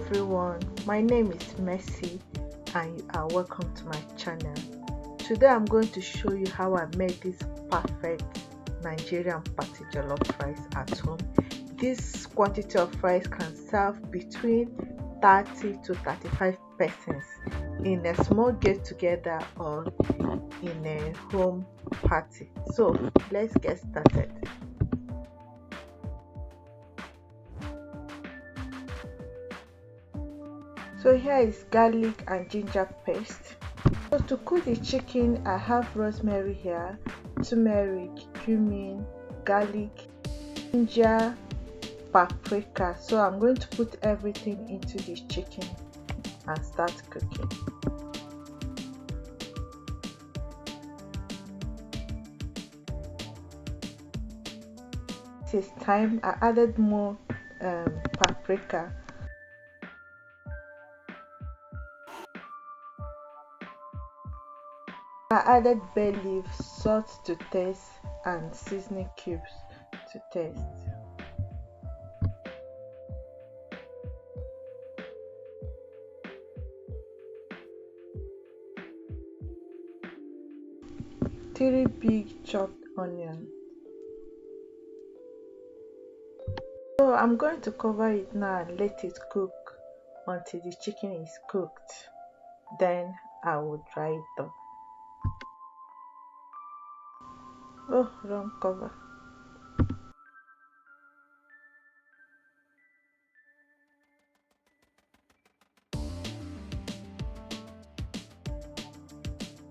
everyone, my name is Mercy and you are welcome to my channel. Today I'm going to show you how I made this perfect Nigerian party jollof rice at home. This quantity of rice can serve between 30 to 35 persons in a small get together or in a home party. So let's get started. So here is garlic and ginger paste. So to cook the chicken, I have rosemary here, turmeric, cumin, garlic, ginger, paprika. So I'm going to put everything into this chicken and start cooking. This time I added more paprika. I added bay leaf, salt to taste, and seasoning cubes to taste. Three big chopped onions. So I'm going to cover it now and let it cook until the chicken is cooked. Then I will dry it up. Oh, wrong cover.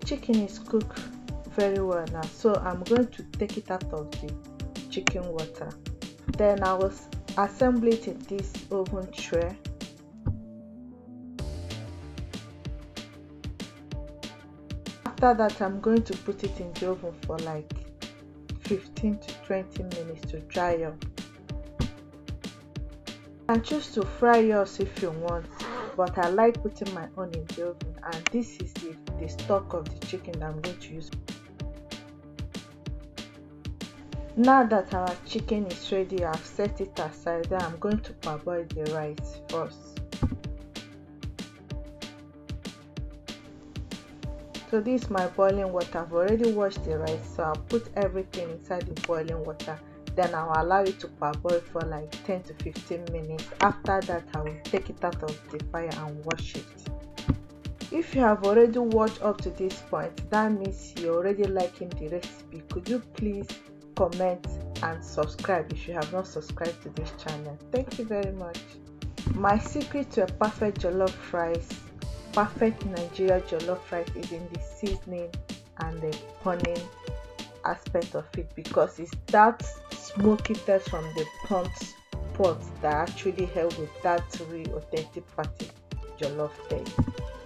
Chicken is cooked very well now, so I'm going to take it out of the chicken water. Then I will assemble it in this oven tray. After that, I'm going to put it in the oven for like 15 to 20 minutes to dry up. You can choose to fry yours if you want, but I like putting my own in the oven, and this is the stock of the chicken that I'm going to use. Now that our chicken is ready, I've set it aside. Then I'm going to parboil the rice first. So this is my boiling water. I've already washed the rice, so I'll put everything inside the boiling water. Then I'll allow it to parboil for like 10 to 15 minutes. After that, I will take it out of the fire and wash it. If you have already watched up to this point, that means you're already liking the recipe. Could you please comment and subscribe if you have not subscribed to this channel? Thank you very much. My secret to a perfect jollof rice, perfect Nigerian jollof rice, is in the seasoning and the burning aspect of it, because it's that smoky taste from the pot that actually help with that real authentic party jollof taste.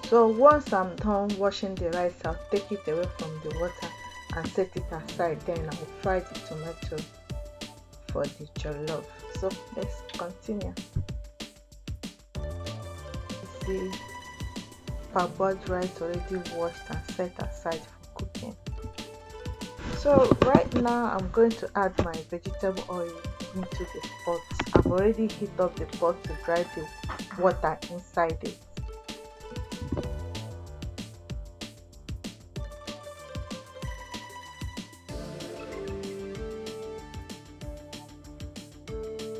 So once I'm done washing the rice, I'll take it away from the water and set it aside. Then I will fry the tomato for the jollof. So let's continue. The parboiled rice already washed and set aside for cooking. So right now I'm going to add my vegetable oil into the pot. I've already heated up the pot to dry the water inside it.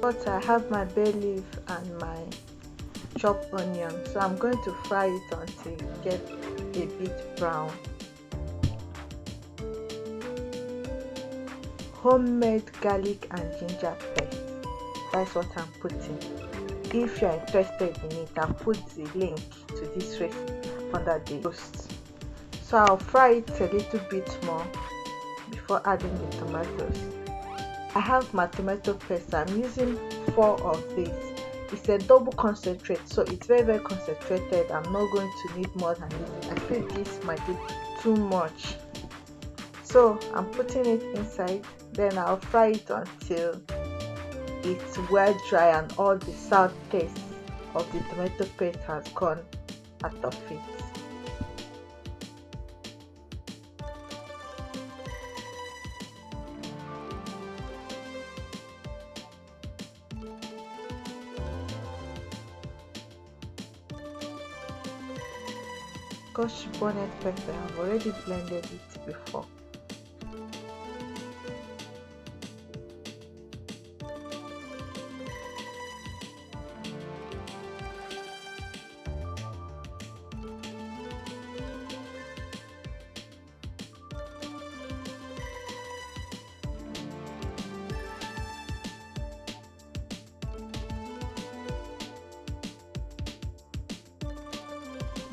But I have my bay leaf and my chopped onion, so I'm going to fry it until it gets a bit brown. Homemade garlic and ginger paste, that's what I'm putting. If you are interested in it, I'll put the link to this recipe under the post. So I'll fry it a little bit more before adding the tomatoes. I have my tomato paste. I'm using 4 of these. It's a double concentrate, so it's very concentrated. I'm not going to need more than this. I feel this might be too much, so I'm putting it inside. Then I'll fry it until it's well dry and all the sour taste of the tomato paste has gone out of it. Scotch bonnet pepper. I've already blended it before.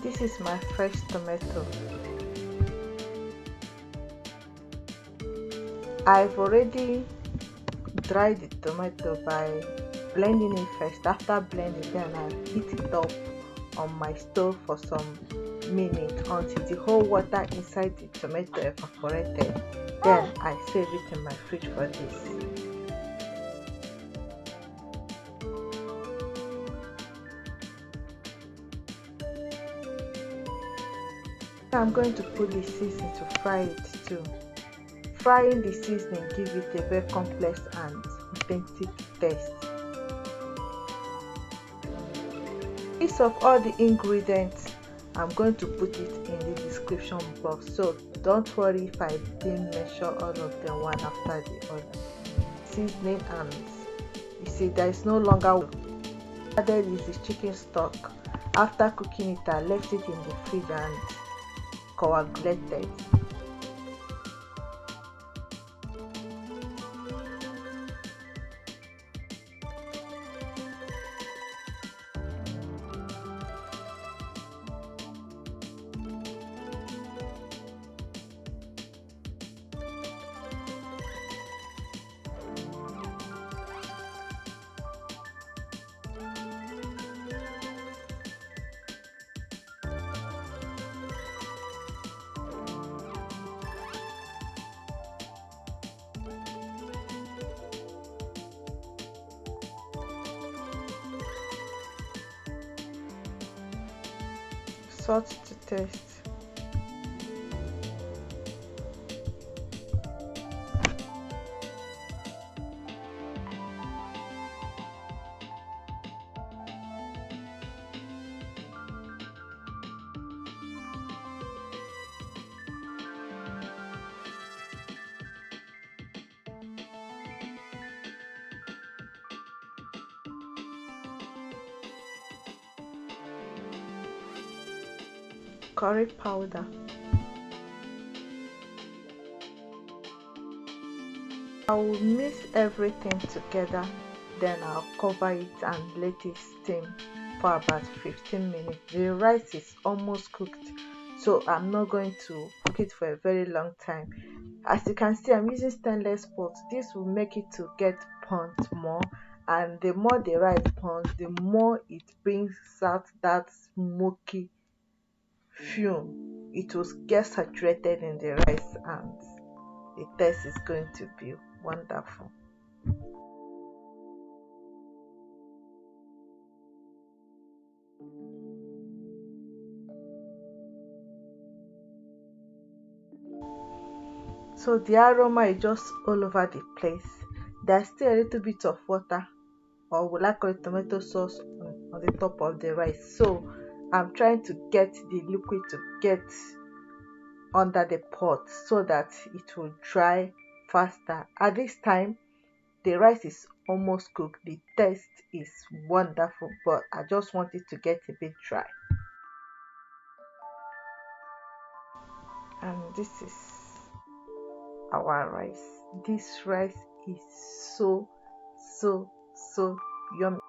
This is my fresh tomato. I've already dried the tomato by blending it first. After blending, then I heat it up on my stove for some minutes until the whole water inside the tomato evaporated. Then I save it in my fridge for this. I'm going to put the seasoning to fry it too. Frying the seasoning gives it a very complex and authentic taste. List of all the ingredients, I'm going to put it in the description box, so don't worry if I didn't mention all of them one after the other. Seasoning, and you see there is no longer added is the chicken stock. After cooking it, I left it in the fridge and coagulated. Salt to taste. Curry powder. I will mix everything together, then I'll cover it and let it steam for about 15 minutes. The rice is almost cooked, so I'm not going to cook it for a very long time. As you can see, I'm using stainless pot. This will make it to get burnt more, and the more the rice burns, the more it brings out that smoky fume. It will get saturated in the rice and the taste is going to be wonderful. So the aroma is just all over the place. There's still a little bit of water, or would I call it tomato sauce, on the top of the rice. So I'm trying to get the liquid to get under the pot so that it will dry faster. At this time, the rice is almost cooked. The taste is wonderful, but I just want it to get a bit dry. And this is our rice. This rice is so yummy.